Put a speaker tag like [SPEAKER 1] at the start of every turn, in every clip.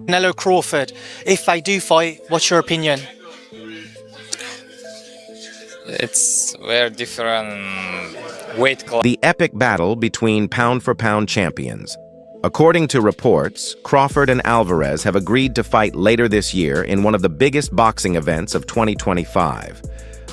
[SPEAKER 1] Canelo Crawford, if they do fight, what's your opinion?
[SPEAKER 2] It's very different weight class.
[SPEAKER 3] The epic battle between pound-for-pound champions. According to reports, Crawford and Alvarez have agreed to fight later this year in one of the biggest boxing events of 2025.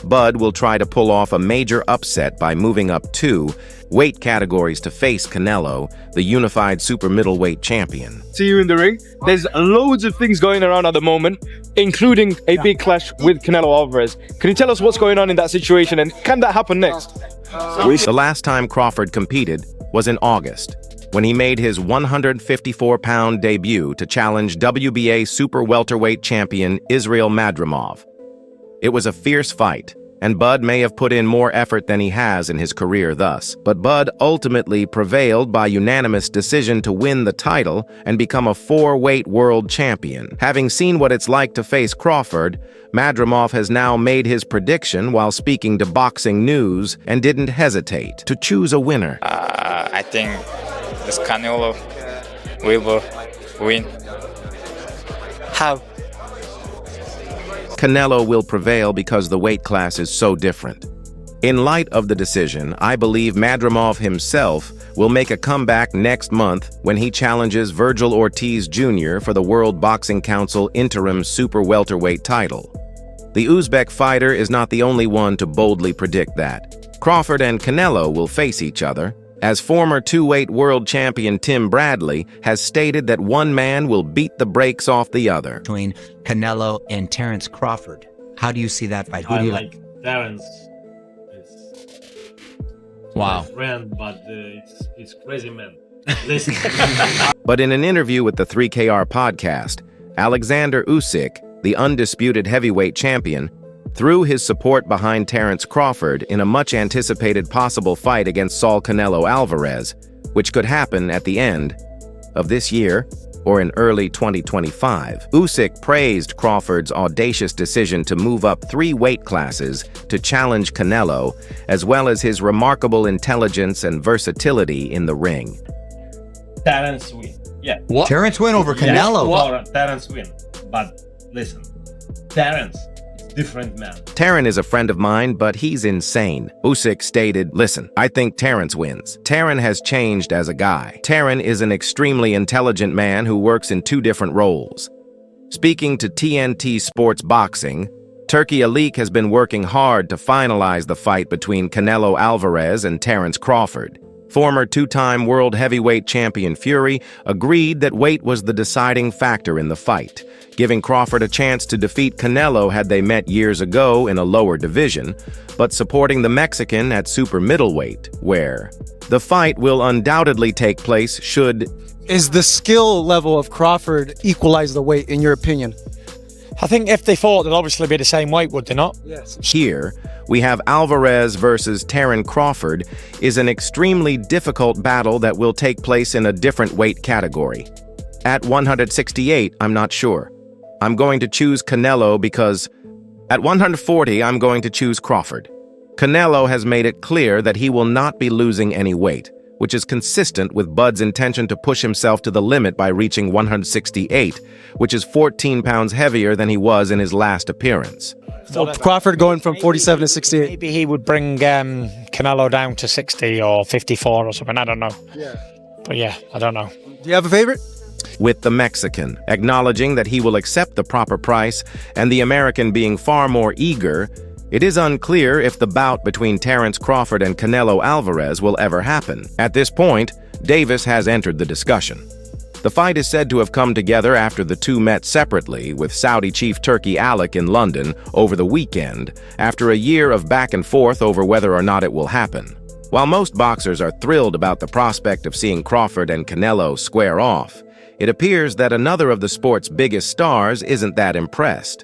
[SPEAKER 3] Bud will try to pull off a major upset by moving up 2 weight categories to face Canelo, the unified super middleweight champion.
[SPEAKER 4] See you in the ring. There's loads of things going around at the moment, including a big clash with Canelo Alvarez. Can you tell us what's going on in that situation, and can that happen next?
[SPEAKER 3] The last time Crawford competed was in August, when he made his 154-pound debut to challenge WBA super welterweight champion Israel Madrimov. It was a fierce fight, and Bud may have put in more effort than he has in his career thus. But Bud ultimately prevailed by unanimous decision to win the title and become a 4-weight world champion. Having seen what it's like to face Crawford, Madrimov has now made his prediction while speaking to Boxing News and didn't hesitate to choose a winner.
[SPEAKER 2] I think this Canelo will win.
[SPEAKER 1] How?
[SPEAKER 3] Canelo will prevail because the weight class is so different. In light of the decision, I believe Madrimov himself will make a comeback next month when he challenges Virgil Ortiz Jr. for the World Boxing Council interim super welterweight title. The Uzbek fighter is not the only one to boldly predict that. Crawford and Canelo will face each other, as former 2-weight world champion Tim Bradley has stated that one man will beat the brakes off the other.
[SPEAKER 5] Between Canelo and Terence Crawford. How do you see that fight? Who do you
[SPEAKER 6] like Terence.
[SPEAKER 5] Wow.
[SPEAKER 6] My friend, but it's crazy man. Listen.
[SPEAKER 3] But in an interview with the 3KR podcast, Alexander Usyk, the undisputed heavyweight champion, threw his support behind Terence Crawford in a much-anticipated possible fight against Saul Canelo Alvarez, which could happen at the end of this year or in early 2025. Usyk praised Crawford's audacious decision to move up 3 weight classes to challenge Canelo, as well as his remarkable intelligence and versatility in the ring.
[SPEAKER 6] Terence win. Yeah.
[SPEAKER 5] What? Terence win over Canelo?
[SPEAKER 6] Well, Terence win. But listen, Terence different man.
[SPEAKER 3] Terence is a friend of mine, but he's insane. Usyk stated, "Listen, I think Terence wins. Terence has changed as a guy. Terence is an extremely intelligent man who works in 2 different roles." Speaking to TNT Sports Boxing, Turki Alik has been working hard to finalize the fight between Canelo Alvarez and Terence Crawford. Former 2-time world heavyweight champion Fury agreed that weight was the deciding factor in the fight, giving Crawford a chance to defeat Canelo had they met years ago in a lower division, but supporting the Mexican at super middleweight, where the fight will undoubtedly take place should...
[SPEAKER 7] Is the skill level of Crawford equalize the weight, in your opinion?
[SPEAKER 1] I think if they fought, they'd obviously be the same weight, would they not?
[SPEAKER 7] Yes.
[SPEAKER 3] Here, we have Alvarez versus Terence Crawford is an extremely difficult battle that will take place in a different weight category. At 168, I'm not sure. I'm going to choose Canelo because at 140, I'm going to choose Crawford. Canelo has made it clear that he will not be losing any weight, which is consistent with Bud's intention to push himself to the limit by reaching 168, which is 14 pounds heavier than he was in his last appearance.
[SPEAKER 7] So Crawford going from 47 to 68.
[SPEAKER 1] Maybe he would bring Canelo down to 60 or 54 or something, I don't know.
[SPEAKER 7] Yeah.
[SPEAKER 1] But yeah, I don't know.
[SPEAKER 7] Do you have a favorite?
[SPEAKER 3] With the Mexican, acknowledging that he will accept the proper price, and the American being far more eager, it is unclear if the bout between Terence Crawford and Canelo Alvarez will ever happen. At this point, Davis has entered the discussion. The fight is said to have come together after the two met separately with Saudi chief Turki Alik in London over the weekend, after a year of back and forth over whether or not it will happen. While most boxers are thrilled about the prospect of seeing Crawford and Canelo square off, it appears that another of the sport's biggest stars isn't that impressed.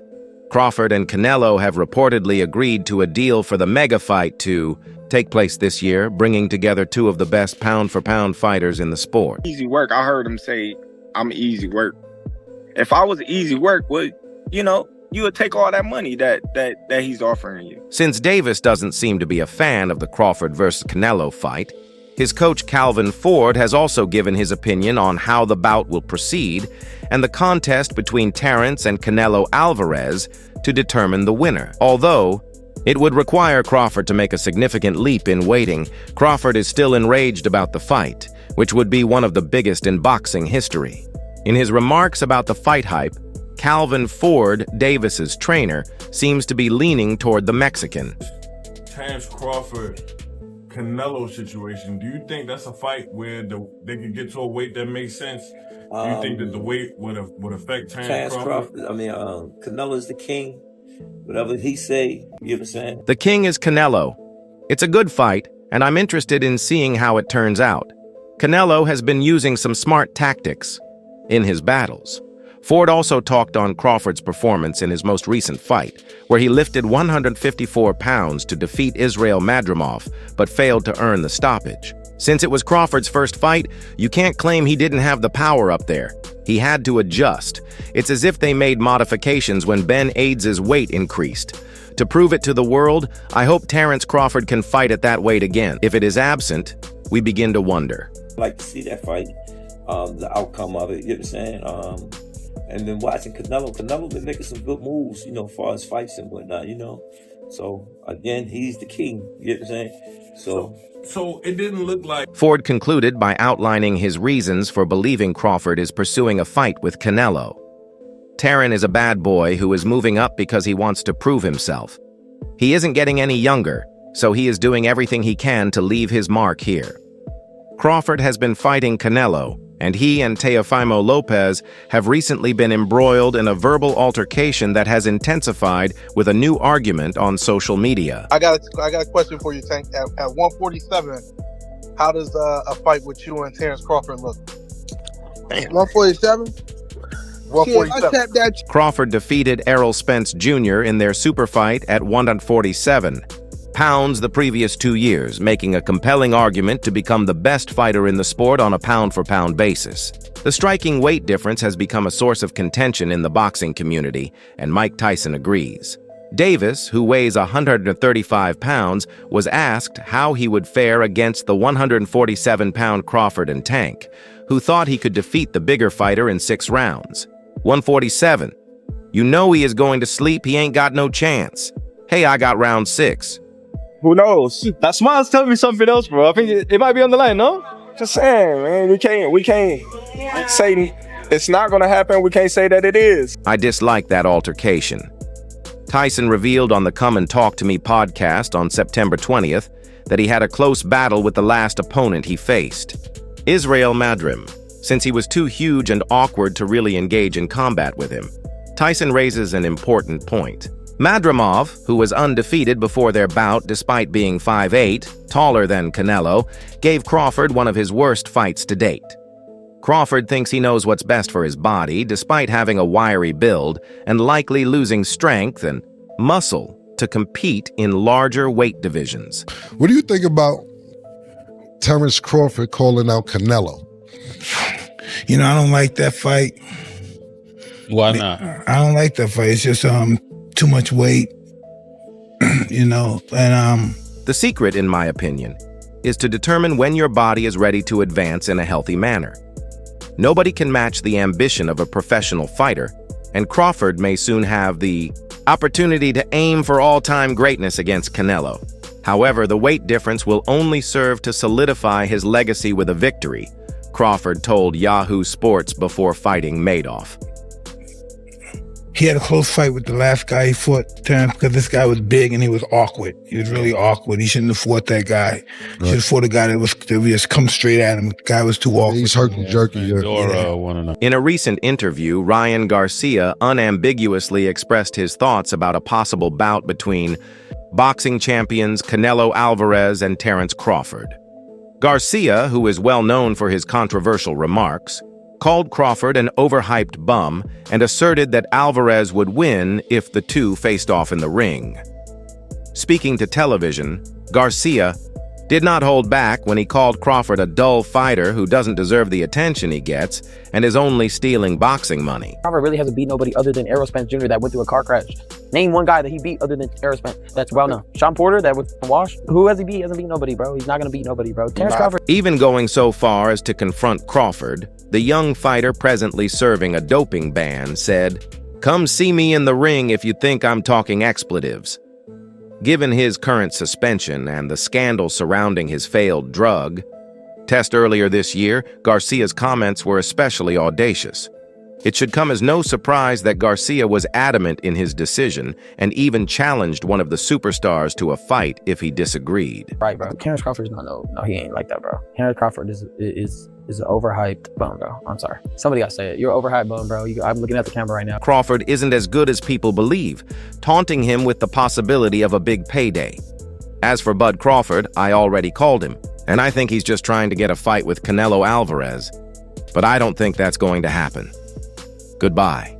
[SPEAKER 3] Crawford and Canelo have reportedly agreed to a deal for the mega fight to take place this year, bringing together 2 of the best pound-for-pound fighters in the sport.
[SPEAKER 8] Easy work. I heard him say, I'm easy work. If I was easy work, well, you would take all that money that he's offering you.
[SPEAKER 3] Since Davis doesn't seem to be a fan of the Crawford versus Canelo fight, His coach Calvin Ford has also given his opinion on how the bout will proceed and the contest between Terence and Canelo Alvarez to determine the winner. Although it would require Crawford to make a significant leap in weighting, Crawford is still enraged about the fight, which would be one of the biggest in boxing history. In his remarks about the fight hype, Calvin Ford, Davis's trainer, seems to be leaning toward the Mexican.
[SPEAKER 9] Terence Crawford, Canelo situation, do you think that's a fight where they could get to a weight that makes sense? Do you think that the weight would affect Terence Crawford?
[SPEAKER 10] I mean, Canelo's the king. Whatever he say, you know what I'm saying?
[SPEAKER 3] The king is Canelo. It's a good fight, and I'm interested in seeing how it turns out. Canelo has been using some smart tactics in his battles. Ford also talked on Crawford's performance in his most recent fight, where he lifted 154 pounds to defeat Israel Madrimov, but failed to earn the stoppage. Since it was Crawford's first fight, you can't claim he didn't have the power up there. He had to adjust. It's as if they made modifications when Ben Aids' weight increased. To prove it to the world, I hope Terence Crawford can fight at that weight again. If it is absent, we begin to wonder.
[SPEAKER 10] I'd like to see that fight, the outcome of it, you know what I'm saying? And then watching Canelo been making some good moves, you know, as far as fights and whatnot, you know. So, again, he's the king, you know what I'm saying?
[SPEAKER 9] So it didn't look like...
[SPEAKER 3] Ford concluded by outlining his reasons for believing Crawford is pursuing a fight with Canelo. Terence is a bad boy who is moving up because he wants to prove himself. He isn't getting any younger, so he is doing everything he can to leave his mark here. Crawford has been fighting Canelo, and he and Teofimo Lopez have recently been embroiled in a verbal altercation that has intensified with a new argument on social media.
[SPEAKER 11] I got a question for you, Tank. At 147, how does a fight with you and Terence Crawford look?
[SPEAKER 12] 147?
[SPEAKER 11] 147.
[SPEAKER 3] Crawford defeated Errol Spence Jr. in their super fight at 147 pounds the previous 2 years, making a compelling argument to become the best fighter in the sport on a pound-for-pound basis. The striking weight difference has become a source of contention in the boxing community, and Mike Tyson agrees. Davis, who weighs 135 pounds, was asked how he would fare against the 147-pound Crawford and Tank, who thought he could defeat the bigger fighter in 6 rounds. 147. You know he is going to sleep, he ain't got no chance. Hey, I got round 6.
[SPEAKER 4] Who knows? That smile's telling me something else, bro. I think it might be on the line, no?
[SPEAKER 8] Just saying, man, we can't say it's not gonna happen. We can't say that it is.
[SPEAKER 3] I dislike that altercation. Tyson revealed on the Come and Talk to Me podcast on September 20th that he had a close battle with the last opponent he faced, Israel Madrim, since he was too huge and awkward to really engage in combat with him. Tyson raises an important point. Madrimov, who was undefeated before their bout despite being 5'8", taller than Canelo, gave Crawford one of his worst fights to date. Crawford thinks he knows what's best for his body despite having a wiry build and likely losing strength and muscle to compete in larger weight divisions.
[SPEAKER 12] What do you think about Terence Crawford calling out Canelo?
[SPEAKER 13] You know, I don't like that fight.
[SPEAKER 6] Why not?
[SPEAKER 13] I don't like that fight. It's just too much weight, you know, and
[SPEAKER 3] The secret, in my opinion, is to determine when your body is ready to advance in a healthy manner. Nobody can match the ambition of a professional fighter, and Crawford may soon have the opportunity to aim for all-time greatness against Canelo. However, the weight difference will only serve to solidify his legacy with a victory, Crawford told Yahoo Sports before fighting Madoff.
[SPEAKER 13] he had a close fight with the last guy he fought, Terence, because this guy was big and he was awkward. He was really awkward. He shouldn't have fought that guy. He should have fought a guy that would just come straight at him. The guy was too awkward.
[SPEAKER 12] He's hurting jerky.
[SPEAKER 3] In a recent interview, Ryan Garcia unambiguously expressed his thoughts about a possible bout between boxing champions Canelo Alvarez and Terence Crawford. Garcia, who is well known for his controversial remarks, called Crawford an overhyped bum and asserted that Alvarez would win if the two faced off in the ring. Speaking to television, Garcia did not hold back when he called Crawford a dull fighter who doesn't deserve the attention he gets and is only stealing boxing money.
[SPEAKER 14] Crawford really hasn't beat nobody other than Errol Spence Jr. that went through a car crash. Name one guy that he beat other than Errol Spence that's well known. Sean Porter that was washed. Who has he beat? He hasn't beat nobody, bro. He's not gonna beat nobody, bro. Terence Crawford.
[SPEAKER 3] Even going so far as to confront Crawford, the young fighter presently serving a doping ban said, "Come see me in the ring if you think I'm talking expletives." Given his current suspension and the scandal surrounding his failed drug test earlier this year, Garcia's comments were especially audacious. It should come as no surprise that Garcia was adamant in his decision and even challenged one of the superstars to a fight if he disagreed.
[SPEAKER 14] Right, bro. Terence Crawford's not no, he ain't like that, bro. Terence Crawford is an overhyped bum, bro. I'm sorry. Somebody gotta say it. You're an overhyped bum, bro. I'm looking at the camera right now.
[SPEAKER 3] Crawford isn't as good as people believe, taunting him with the possibility of a big payday. As for Bud Crawford, I already called him, and I think he's just trying to get a fight with Canelo Alvarez. But I don't think that's going to happen. Goodbye.